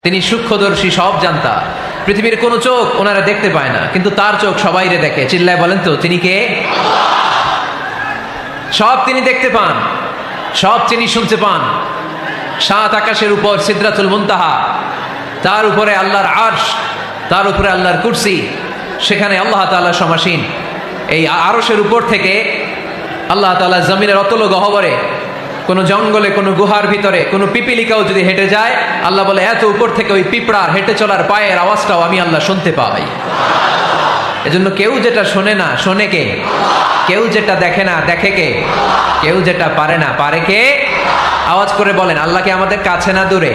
তিনি সূক্ষ্মদর্শী, সব জানতা। পৃথিবীর কোনো চোখ ওনারা দেখতে পায় না, কিন্তু তার চোখ সবাইরে দেখে। চিল্লায় বলেন তো তিনি কে? সব তিনি দেখতে পান, সব তিনি শুনতে পান। সাত আকাশের উপর সিদরাতুল মুনতাহা, তার উপরে আল্লাহর আরশ, তার উপরে আল্লাহর কুরসি, সেখানে আল্লাহ তাআলা সমাসীন। এই আরশের উপর থেকে আল্লাহ তাআলা জমিনের অতল গহ্বরে, কোনো জঙ্গলে, কোনো গুহার ভিতরে কোনো পিপিলিকাও যদি হেঁটে যায়, আল্লাহ বলে এত উপর থেকে ওই পিঁপড়ার হেঁটে চলার পায়ের আওয়াজটাও আমি আল্লাহ শুনতে পাই। এজন্য কেউ যেটা শোনে না, শোনে কে? কেউ যেটা দেখে না, দেখে কে? কেউ যেটা পারে না, পারে কে? আওয়াজ করে বলেন, আল্লাহকে আমাদের কাছে না দূরে?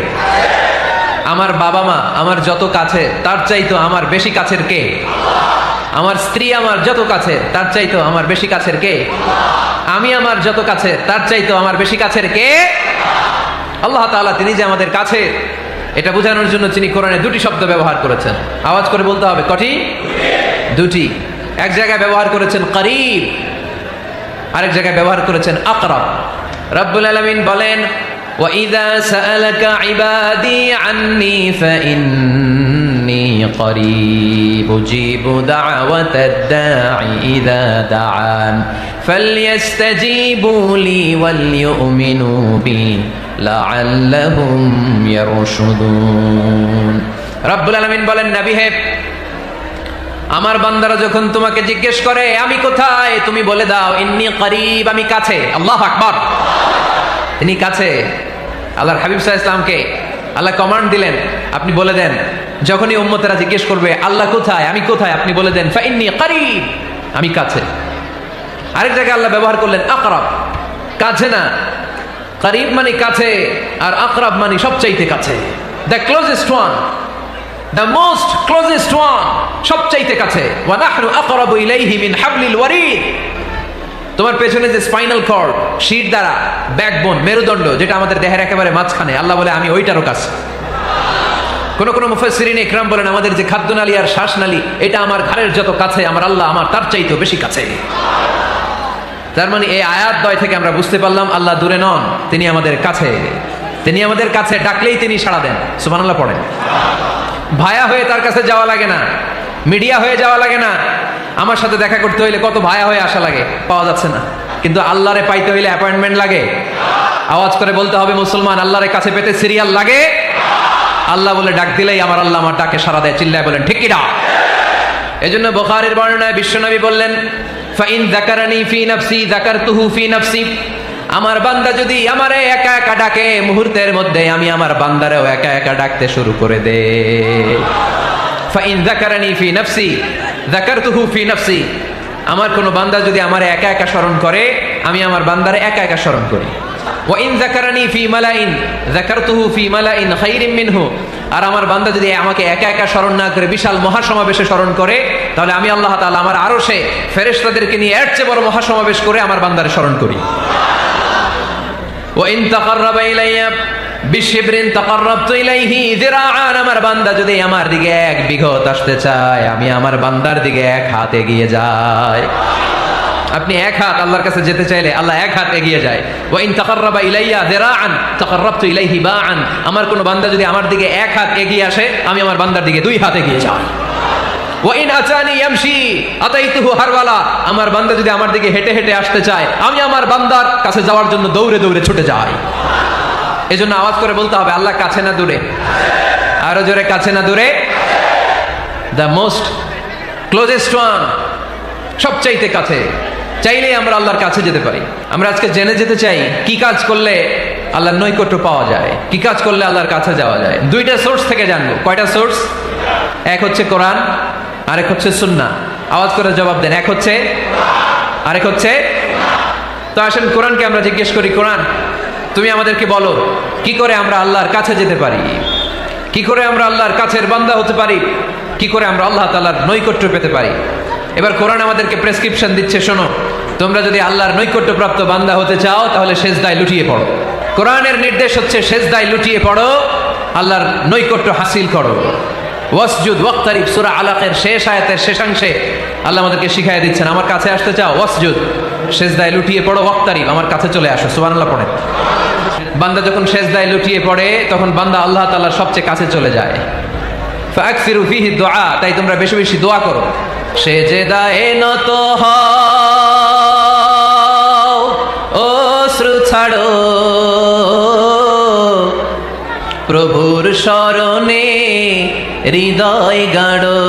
আমার বাবা মা আমার যত কাছে, তার চাইতো আমার বেশি কাছের কে? আমার স্ত্রী আমার যত কাছে, তার চাইতো আমার বেশি কাছের কে? আমি আমার যত কাছে, তার চাইতো আমার বেশি কাছের কে? আল্লাহ তাআলা তিনি যে আমাদের কাছে, এটা বোঝানোর জন্য তিনি কোরআনে দুটি শব্দ ব্যবহার করেছেন। আওয়াজ করে বলতে হবে, কটি? দুটি। এক জায়গায় ব্যবহার করেছেন করিব, আরেক জায়গায় ব্যবহার করেছেন আকরাব। রব্বুল আলামিন বলেন, وَإِذَا سَأَلَكَ عِبَادِي عَنِّي فَإِنِّي قَرِيبٌ أُجِيبُ دَعْوَةَ الدَّاعِ إِذَا دَعَانِ فَلْيَسْتَجِيبُوا لِي وَلْيُؤْمِنُوا بِي لَعَلَّهُمْ يَرْشُدُونَ। রব্বুল আলামিন বলেন, নবী হে, আমার বান্দারা যখন তোমাকে জিজ্ঞেস করে আমি কোথায়, তুমি বলে দাও ইন্নী করিব, আমি কাছে। আল্লাহু আকবার। তিনি কাছে। আল্লাহর হাবিব সাল্লাল্লাহু আলাইহি ওয়াসাল্লামকে আল্লাহ কমান্ড দিলেন, আপনি বলে দেন, যখনই উম্মতেরা জিজ্ঞেস করবে আল্লাহ কোথায়, আমি কোথায়, আপনি বলে দেন ফাইন্নী করিব, আমি কাছে। আরেক জায়গায় আল্লাহ ব্যবহার করলেন আকরাব, কাছে না। করিব মানে কাছে, আর আকরাব মানে সবচাইতে কাছে। The closest one, the most closest one, সবচাইতে কাছে। ওয়া নাহনু আকরাবু ইলাইহি মিন হাবলিল ওয়ারিদ। তোমার পেছনে যে স্পাইনাল কর্ড, শির দ্বারা, ব্যাকবোন, মেরুদণ্ড, যেটা আমাদের দেহের একেবারে মাঝখানে, আল্লাহ বলে আমি ওইটারও কাছে। কোন কোন মুফাসসিরিন ইকরাম বলেন আমাদের যে খাদ্যনালী আর শ্বাসনালী, এটা আমার ঘাড়ের যত কাছে, আমার আল্লাহ আমার তার চাইতেও বেশি কাছে। তার মানে এই আয়াত দ্বয় থেকে আমরা বুঝতে পারলাম আল্লাহ দূরে নন, তিনি আমাদের কাছে। তিনি আমাদের কাছে, ডাকলেই তিনি সাড়া দেন। সুবহানাল্লাহ পড়েন। ভায়া হয়ে তার কাছে যাওয়া লাগে না, মিডিয়া হয়ে যাওয়া লাগে না। আমার সাথে দেখা করতে হইলে কত ভায়া হয়ে আসা লাগে, পাওয়া যাচ্ছে না। কিন্তু আল্লাহরে পাইতে হইলে অ্যাপয়েন্টমেন্ট লাগে। আওয়াজ করে বলতে হবে মুসলমান, আল্লাহরে কাছে পেতে সিরিয়াল লাগে। আল্লাহ বলে ডাক দিলেই আমার আল্লাহ আমার ডাকে সাড়া দেয়। চিল্লায় বলেন ঠিক কি না? এজন্য বুখারীর বর্ণনায় বিশ্বনবী বললেন, ফাইন যাকারানি ফি নাফসি যাকারতুহু ফি নাফসি। আমার বান্দা যদি আমারে একা একা ডাকে, মুহূর্তের মধ্যে আমি আমার বান্দারেও একা একা ডাকতে শুরু করে দে। ফাইন যাকারানি ফি নাফসি যাকারতুহু ফি নাফসি। আমার কোনো বান্দা যদি আমারে একা একা স্মরণ করে, আমি আমার বান্দারে একা একা স্মরণ করি। ওয়া ইন যাকারানি ফি মালাইন যাকারতুহু ফি মালাইন খায়রিম মিনহু। আর আমার বান্দা যদি আমাকে একা একা স্মরণ না করে বিশাল মহাসমাবেশে স্মরণ করে, তাহলে আমি আল্লাহ তাআলা আমার আরশে ফেরেশতাদেরকে নিয়ে এর চেয়ে বড় মহাসমাবেশ করে আমার বান্দারে স্মরণ করি। ওয়া ইন তাকাররাবা ইলাইয়া বিশিবরিন তাকাররাবতু ইলাইহি যিরাআন। আমার বান্দা যদি আমার দিকে এক বিঘত আসতে চায়, আমি আমার বান্দার দিকে এক হাত এগিয়ে যাই। আপনি এক হাত আল্লাহর কাছে যেতে চাইলে আল্লাহ এক হাত এগিয়ে যায়। ওয়া ইন তাকাররাবা ইলাইয়া যিরাআন তাকাররাবতু ইলাইহি বাআন। আমার কোন বান্দা যদি আমার দিকে এক হাত এগিয়ে আসে, আমি আমার বান্দার দিকে দুই হাত এগিয়ে যাই। ওয়া ইন আতানি ইয়ামশি আতাইতুহু হারওয়ালা। আমার বান্দা যদি আমার দিকে হেঁটে হেঁটে আসতে চায়, আমি আমার বান্দার কাছে যাওয়ার জন্য দৌড়ে দৌড়ে ছুটে যাই। এজন্য আওয়াজ করে বলতে হবে, আল্লাহ কাছে না দূরে? আরো জোরে, কাছে না দূরে? দ্য মোস্ট ক্লোজেস্ট ওয়ান, সবচাইতে কাছে। চাইলেই আমরা আল্লাহর কাছে যেতে পারি। আমরা আজকে জেনে যেতে চাই কি কাজ করলে আল্লাহর নৈকট্য পাওয়া যায়, কি কাজ করলে আল্লাহর কাছে যাওয়া যায়। দুইটা সোর্স থেকে জানবো। কয়টা সোর্স? এক হচ্ছে কোরআন, আরেক হচ্ছে সুন্নাহ। আওয়াজ করে জবাব দেন, এক হচ্ছে, আরেক হচ্ছে। তো আসেন কোরআনকে আমরা জিজ্ঞেস করি, কোরআন তুমি আমাদেরকে বলো কি করে আমরা আল্লাহর কাছে যেতে পারি, কি করে আমরা আল্লাহর কাছের বান্দা হতে পারি, কি করে আমরা আল্লাহ তাআলার নৈকট্য পেতে পারি। এবার কোরআন আমাদেরকে প্রেসক্রিপশন দিচ্ছে, শোনো, তোমরা যদি আল্লাহর নৈকট্যপ্রাপ্ত বান্দা হতে চাও, তাহলে সেজদায় লুটিয়ে পড়ো। কোরআনের নির্দেশ হচ্ছে সেজদায় লুটিয়ে পড়ো, আল্লাহর নৈকট্য হাসিল করো। ওয়াসজুদ ওয়াক্তারিব, সূরা আলাকের শেষ আয়াতের শেষাংশে আল্লাহ আমাদেরকে শিখাইয়া দিচ্ছেন, আমার কাছে আসতে চাও, ওয়াসজুদ, সেজদায় লুটিয়ে পড়ো, ওয়াক্তারিব, আমার কাছে চলে আসো। সুবহানাল্লাহ পড়েন। বান্দা যখন সেজদায় লুটিয়ে পড়ে তখন বান্দা আল্লাহ তাআলার সবচেয়ে কাছে চলে যায়। ফাকসিরু ফিহি দুআ, তাই তোমরা বেশি বেশি দোয়া করো। সেজদায়ে নত হও, অশ্রু ছাড়ো, প্রভুর শরণে হৃদয় গাড়ো।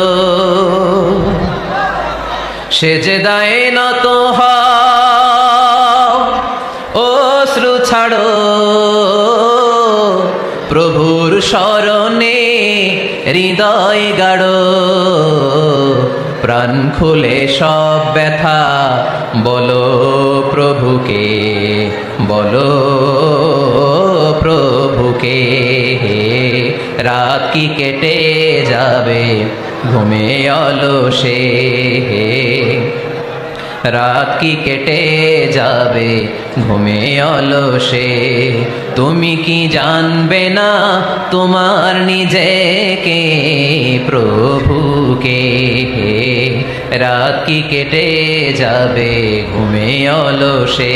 সেজদায়ে নত হও, অশ্রু ছাড়ো, প্রভুর শরণে হৃদয় গাড়ো। প্রাণ খুলে সব ব্যথা বলো প্রভুকে, বলো প্রভুকে। রাত কি কেটে যাবে ঘুমে অলসে, রাত কি কেটে যাবে ঘুমে অলসে। তুমি কি জানবে না তোমার নিজেকে প্রভুকে, রাত কি কেটে যাবে ঘুমে অলসে।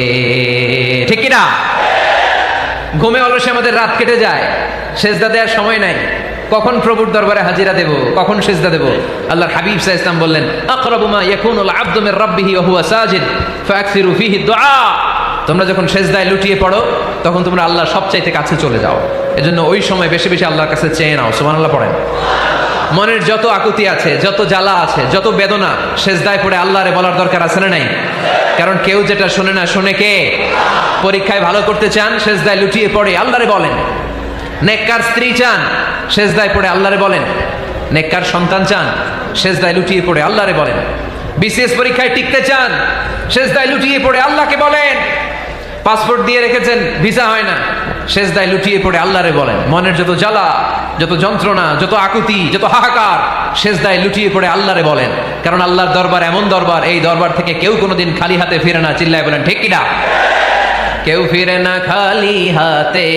ঠিক কিনা? ঘুমে অলসে আমাদের রাত কেটে যায়, সেজদা দেওয়ার সময় নাই। কখন প্রভুর দরবারে হাজিরা দেব, কখন সেজদা দেব? আল্লাহর হাবিব সাল্লাল্লাহু আলাইহি ওয়াসাল্লাম বললেন, আকরাবু মা ইয়াকুনুল আবদু মির রাব্বিহি ওয়া হুয়া সাজিদ ফাকসিরু ফিহি দুআ। তোমরা যখন সেজদায় লুটিয়ে পড়ো তখন তোমরা আল্লাহর সবচাইতে কাছে চলে যাও। এজন্য ওই সময় বেশি বেশি আল্লাহর কাছে চেয়ে নাও। সুবহানাল্লাহ পড়েন। মনের যত আকুতি আছে, যত জ্বালা আছে, যত বেদনা, সেজদায় পড়ে আল্লাহরে বলার দরকার আছে না নাই? কারণ কেউ যেটা শোনে না, শোনে কে? পরীক্ষায় ভালো করতে চান, সেজদায় লুটিয়ে পড়ে আল্লাহরে বলেন। নেককার স্ত্রী চান, সেজদায় পড়ে আল্লাহরে বলেন। নেককার সন্তান চান, সেজদায় লুটিয়ে পড়ে আল্লাহরে বলেন। বিসিএস পরীক্ষায় টিকতে চান, সেজদায় লুটিয়ে পড়ে আল্লাহকে বলেন। পাসপোর্ট দিয়ে রেখেছেন, ভিসা হয় না, সেজদায় লুটিয়ে পড়ে আল্লাহরে বলেন। মনের যত জ্বালা, যত যন্ত্রণা, যত আকুতি, যত হাহাকার, সেজদায় লুটিয়ে পড়ে আল্লাহরে বলেন। কারণ আল্লাহর দরবার এমন দরবার, এই দরবার থেকে কেউ কোনোদিন খালি হাতে ফিরে না। চিল্লায় বলেন ঠিক কিনা? কেউ ফিরে না খালি হাতে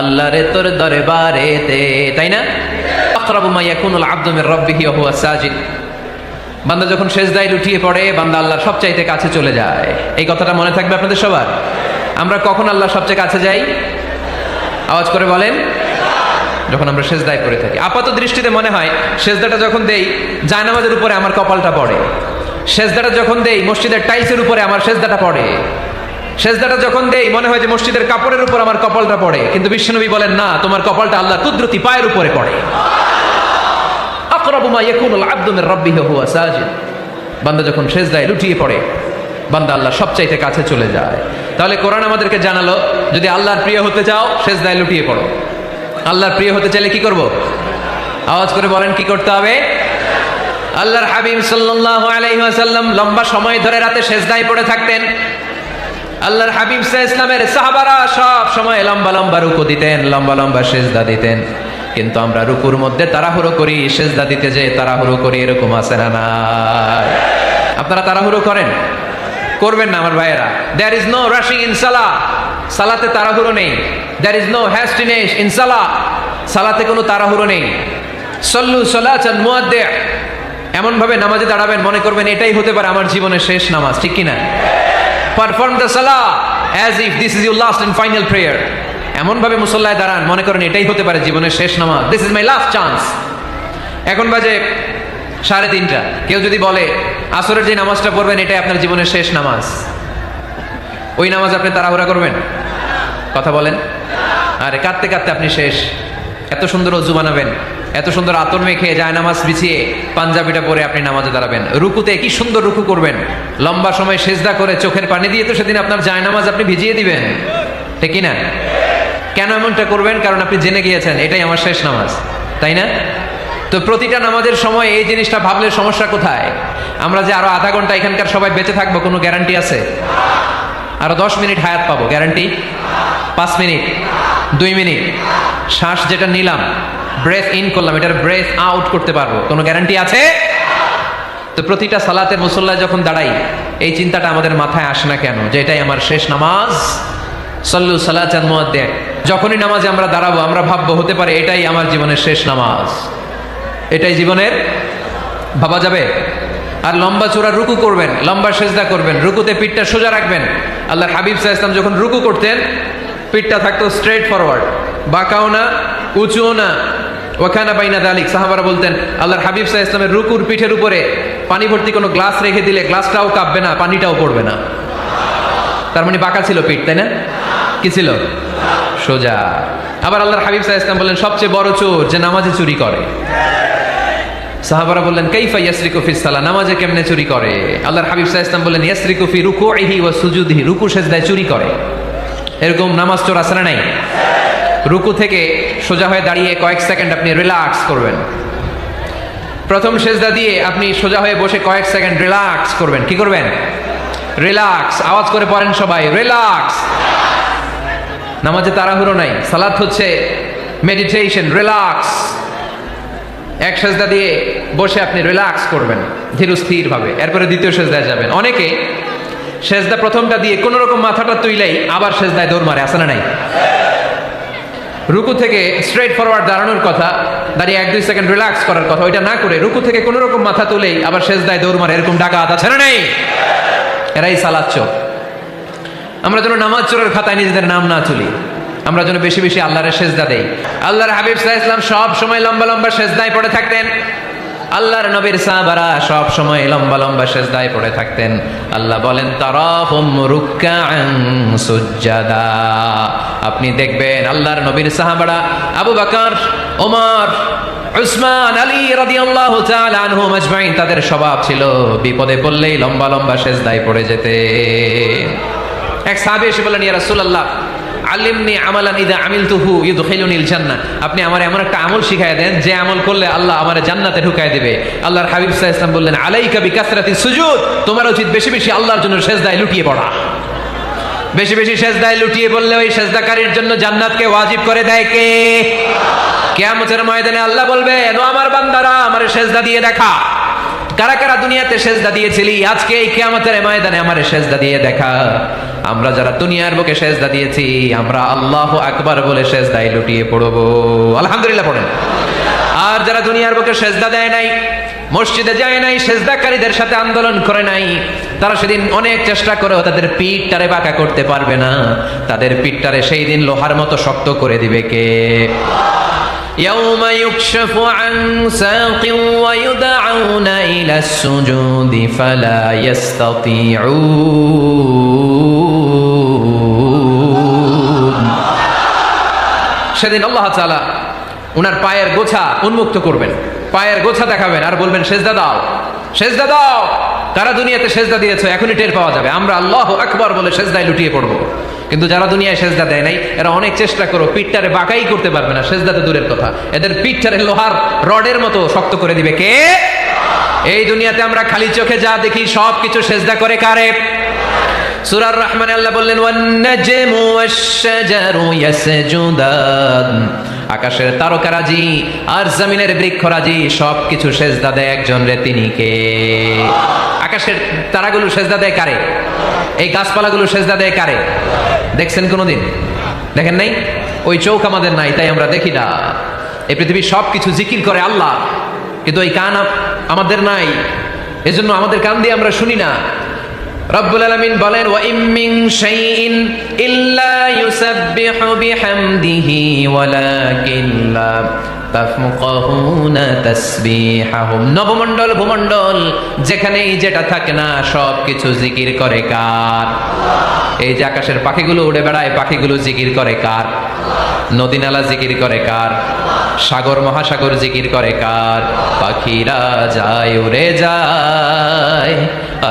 আল্লাহরে তোর দরবারেতে, তাই না? আকরাবু মা ইয়াকুনুল আবদু মির রাব্বিহি ওয়া হুয়া সাজিদ। বান্দা যখন সেজদায় লুটিয়ে পড়ে বান্দা আল্লাহর সবচাইতে কাছে চলে যায়। এই কথাটা মনে থাকবে আপনাদের সবার। আমরা কখন আল্লাহর সবচেয়ে কাছে যাই? আওয়াজ করে বলেন। যখন আমরা সেজদায় পড়ে থাকি। আপাত দৃষ্টিতে মনে হয় সেজদাটা যখন দেই জায়নামাজের উপরে আমার কপালটা পড়ে, সেজদাটা যখন দেই মসজিদের টাইলসের উপরে আমার সেজদাটা পড়ে, সেজদাটা যখন দেই মনে হয় যে মসজিদের কাপড়ের উপর আমার কপালটা পড়ে। কিন্তু বিশ্বনবী বলেন না, তোমার কপালটা আল্লাহর কুদরতি পায়ের উপরে পড়ে। আকরাবু মা ইয়াকুনুল আবদু মির রাব্বিহি ওয়া হুয়া সাজিদ। বান্দা যখন সেজদায় লুটিয়ে পড়ে বান্দা আল্লাহর সবচাইতে কাছে চলে যায়। তাহলে কোরআন আমাদেরকে জানালো, যদি আল্লাহর প্রিয় হতে চাও সেজদায় লুটিয়ে পড়ো। আল্লাহর প্রিয় হতে চাইলে কি করব? আওয়াজ করে বলেন কি করতে হবে? আল্লাহর হাবিব সাল্লাল্লাহু আলাইহি ওয়াসাল্লাম লম্বা সময় ধরে রাতে সেজদায় পড়ে থাকতেন। আল্লাহর হাবিব সাল্লাল্লাহু আলাইহি ওয়াসাল্লামের সাহাবারা সব সময় লম্বা লম্বা রুকু দিতেন, লম্বা লম্বা সেজদা দিতেন। কিন্তু আমরা রুকুর মধ্যে তাড়াহুড়ো করি, সেজদা দিতে যে তাড়াহুড়ো করি, এরকম আছে না নাই? আপনারা তাড়াহুড়ো করেন? করবেন না আমার ভাইয়েরা। There is no rushing in সালাহ। সালাতে তাড়াহুড়ো নেই। There is no hastiness in সালাহ। সালাতে কোনো তাড়াহুড়ো নেই। সল্লু সালাতান মুআদ্দি'। এমন ভাবে নামাজে দাঁড়াবেন মনে করবেন এটাই হতে পারে আমার জীবনের শেষ নামাজ, ঠিক কি না? পারফর্ম দ্য সালাহ as if this is your last and final prayer. এমন ভাবে মুসল্লায় দাঁড়ান মনে করেন এটাই হতে পারে জীবনের শেষ নামাজ। This is my last chance. এখন বাজে 3:30। কেউ যদি বলে আসরের যে নামাজটা পড়বেন এটাই আপনার জীবনের শেষ নামাজ, ওই নামাজ আপনি তাড়াহুড়া করবেন? কথা বলেন। আরে কাঁদতে কাঁদতে আপনি শেষ। এত সুন্দর অজু বানাবেন, এত সুন্দর আতর মেখে যায় নামাজ বিছিয়ে পাঞ্জাবিটা পরে আপনি নামাজে দাঁড়াবেন। রুকুতে কি সুন্দর রুকু করবেন, লম্বা সময় সেজদা করে চোখের পানি দিয়ে তো সেদিন আপনার যায় নামাজ আপনি ভিজিয়ে দিবেন, ঠিক না? কেন এমনটা করবেন? কারণ আপনি জেনে গিয়েছেন এটাই আমার শেষ নামাজ, তাই না? তো প্রতিটা নামাজের সময় এই জিনিসটা ভাবলে সমস্যা কোথায়? আমরা যে আরো আধা ঘন্টা এখানকার সবাই বেঁচে থাকবো কোনো গ্যারান্টি আছে? আরো 10 মিনিট হায়াত পাবো, গ্যারান্টি? 5 মিনিট, 2 মিনিট, শ্বাস যেটা নিলাম, ব্রেথ ইন করলাম, এটার ব্রেথ আউট করতে পারবো, কোনো গ্যারান্টি আছে? তো প্রতিটা সালাতের মুসল্লায় যখন দাঁড়াই এই চিন্তাটা আমাদের মাথায় আসে না কেন যে এটাই আমার শেষ নামাজ? সল্লু সালাতান মুআদ্দি'। যখনই নামাজে আমরা দাঁড়াবো আমরা ভাববো হতে পারে এটাই আমার জীবনের শেষ নামাজ, এটাই জীবনের। ভাবা যাবে? আর লম্বা চূড়া রুকু করবেন, লম্বা সেজদা করবেন, রুকুতে পিঠটা সোজা রাখবেন। আল্লাহর হাবিব সাল্লাল্লাহু আলাইহি ওয়াসাল্লাম যখন রুকু করতেন পিঠটা থাকতো স্ট্রেট ফরওয়ার্ড, বাঁকাও না উঁচুও না, ওয়াকানা বাইনা যালিক। সাহাবারা বলতেন আল্লাহর হাবিব সাল্লাল্লাহু আলাইহি ওয়াসাল্লামের রুকুর পিঠের উপরে পানি ভর্তি কোনো গ্লাস রেখে দিলে গ্লাসটাও কাঁপবে না, পানিটাও পড়বে না। তার মানে বাঁকা ছিল পিঠ, তাই না? কি ছিল? সোজা। আবার আল্লাহর হাবিব সাল্লাল্লাহু আলাইহি ওয়াসাল্লাম বললেন সবচেয়ে বড় চোর যে নামাজে চুরি করে। সাহাবারা বললেন কাইফা ইয়াসরিকু ফিস সালাহ, নামাজে কেমনে চুরি করে? আল্লাহর হাবিব সাল্লাল্লাহু আলাইহি ওয়াসাল্লাম বললেন ইয়াসরিকু ফি রুকুইহি ওয়া সুজুদিহি, রুকু সেজদায় চুরি করে। এরকম নামাজ চোর আছে না নাই? রুকু থেকে সোজা হয়ে দাঁড়িয়ে কয়েক সেকেন্ড আপনি রিল্যাক্স করবেন। প্রথম সেজদা দিয়ে আপনি সোজা হয়ে বসে কয়েক সেকেন্ড রিল্যাক্স করবেন। কি করবেন? রিল্যাক্স। আওয়াজ করে পড়েন সবাই, রিল্যাক্স। নামাজে তাড়াহুড়ো নাই, সালাত হচ্ছে মেডিটেশন, রিল্যাক্স। এক সেজদা দিয়ে বসে আপনি রিল্যাক্স করবেন ধীরস্থির ভাবে, এরপরে দ্বিতীয় সেজদায় যাবেন। অনেকে সেজদা প্রথমটা দিয়ে কোন রকম মাথাটা তুইলেই আবার সেজদায় দৌড় মারে, আছে না নাই? রুকু থেকে স্ট্রেট ফরওয়ার্ড দাঁড়ানোর কথা, দাঁড়িয়ে 1-2 সেকেন্ড রিল্যাক্স করার কথা, ওইটা না করে রুকু থেকে কোন রকম মাথা তুলেই আবার সেজদায় দৌড় মারে, এরকম ডাকাত আছে না নাই? এরাই সালাত চোর। আমরা যেন নামাজ চোরের খাতায় নিজেদের নাম না তুলি, আমরা যেন বেশি বেশি আল্লাহর সেজদা দেই। আল্লাহর হাবিব সাল্লাল্লাহু আলাইহি ওয়াসাল্লাম সব সময় লম্বা লম্বা সেজদায় পড়ে থাকতেন। আল্লাহর নবীর সাহাবারা সব সময় লম্বা লম্বা সেজদায় পড়ে থাকতেন। আল্লাহ বলেন তারাহুম রুকআন সুজদা, আপনি দেখবেন আল্লাহর নবীর সাহাবারা আবু বকর, ওমর, উসমান, আলী রাদিয়াল্লাহু তাআলা আনহুম আজমাইন, তাদের স্বভাব ছিল বিপদে পড়লেই লম্বা লম্বা সেজদায় পড়ে যেতে। এক সাহাবী এসে বললেন ইয়া রাসূলুল্লাহ আল্লিমনি আমালান ইযা আমিলতুহু ইউদখিলুনিল জান্নাহ, আপনি আমারে এমন একটা আমল শিখায় দেন যে আমল করলে আল্লাহ আমারে জান্নাতে ঢুকায় দিবে। আল্লাহর হাবিব সাল্লাল্লাহু আলাইহি ওয়াসাল্লাম বললেন আলাইকা বিকাসরাতিস সুজুদ, তোমার উচিত বেশি বেশি আল্লাহর জন্য সেজদায় লুটিয়ে পড়া। বেশি বেশি সেজদায় লুটিয়ে পড়লে ওই সেজদাকারীর জন্য জান্নাতকে ওয়াজিব করে দেয় কে? কিয়ামতের ময়দানে আল্লাহ বলবেন ও আমার বান্দারা আমারে সেজদা দিয়ে দেখা। কারা কারা দুনিয়াতে সেজদা দিয়েছিলি, আজকে এই কিয়ামতের ময়দানে আমারে সেজদা দিয়ে দেখা। আমরা যারা দুনিয়ার বুকে সেজদা দিয়েছি, আমরা আল্লাহু আকবার বলে সেজদায় লুটিয়ে পড়বো, আলহামদুলিল্লাহ পড়েন। আর যারা দুনিয়ার বুকে সেজদা দেয় নাই, মসজিদে যায় নাই, সেজদাকারীদের সাথে আন্দোলন করে নাই, তারা সেদিন অনেক চেষ্টা করেও তাদের পিঠটারে বাঁকা করতে পারবে না। তাদের পিঠটারে সেই দিন লোহার মতো শক্ত করে দিবে কে? يوم يكشف عن ساق ويدعون إلى السجود فلا يستطيعون। সেদিন আল্লাহ তাআলা উনার পায়ের গোছা উন্মুক্ত করবেন, পায়ের গোছা দেখাবেন আর বলবেন সেজদা দাও, সেজদা দাও। কারা দুনিয়াতে সেজদা দিয়েছো এখনই টের পাওয়া যাবে। আমরা আল্লাহু আকবার বলে সেজদায় লুটিয়ে পড়বো। কিন্তু যারা দুনিয়ায় সেজদা দেয় নাই, এরা অনেক চেষ্টা করো পিঠটারে বাঁকাই করতে পারবে না, সেজদাতে দূরের কথা, এদের পিঠটারে লোহার রডের মতো শক্ত করে দিবে কে? এই দুনিয়াতে আমরা খালি চোখে যা দেখি সব কিছু সেজদা করে কারে? সূরার রহমানে আল্লাহ বললেন ওয়ান নাজমু ওয়াশ-শাজারু ইয়াসজুদান, আকাশের তারকারাজি আর জমিনের বৃক্ষরাজি সব কিছু সেজদা দেয় একজন রে, তিনি কে? আকাশের তারাগুলো সেজদা দেয় কারে? এই গাছপালাগুলো সেজদা দেয় কারে? দেখছেন কোনোদিন? দেখেন নাই? ওই চোখ আমাদের নাই, তাই আমরা দেখি না। এই পৃথিবীর সব কিছু জিকির করে আল্লাহ, কিন্তু ওই কান আমাদের নাই, এজন্য আমাদের কান দিয়ে আমরা শুনি না। রব্বুল আলামিন বলেন ওয়া ইম মিন শাইইন ইল্লা ইউসাব্বিহু বিহামদিহি ওয়ালাকিন লা তাফকাহুনা তাসবিহাহুম। নবমণ্ডল ভূমণ্ডল যেখানেই যেটা থাকে না সব কিছু জিকির করে কার? এই যে আকাশের পাখিগুলো উড়ে বেড়ায়, পাখিগুলো জিকির করে কার? নদী নালা জিকির করে কার? সাগর মহাসাগর জিকির করে কার? পাখিরা যায় উড়ে যায়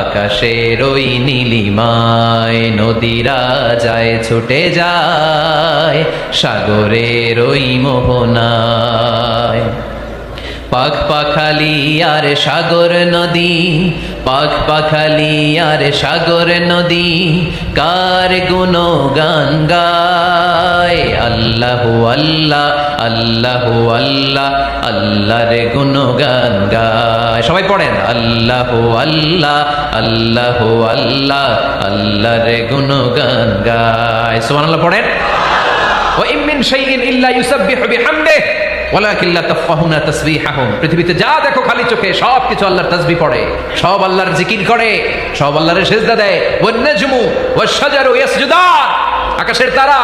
আকাশের ওই নীলিমায়, নদীরা যায় ছুটে যায় সাগরের ওই মোহনায়। পাখ পাখালি আর সাগর নদী, পাখ পাখালি আর সাগর নদী কার গুণগান গায়? আল্লাহু আল্লাহ আল্লাহু আল্লাহ আল্লাহর গুণগান গায়। সবাই পড়েন আল্লাহু আল্লাহ আল্লাহু আল্লাহ আল্লাহর গুণগান গায়। সুবহানাল্লাহ পড়েন। ওয়া ইম মিন শাইইন ইল্লা ইউসাব্বিহু বিহামদিহি ওয়ালাকিন লা তাফকাহুনা তাসবিহাহুম। পৃথিবীতে যা দেখো খালি চোখে সব কিছু আল্লাহর তাসবিহ পড়ে, সব আল্লাহর জিকির করে, সব আল্লাহর সিজদা দেয়। ওয়ান নাজমু ওয়াশ শাজারু ইয়াসজুদান, আকাশের তারা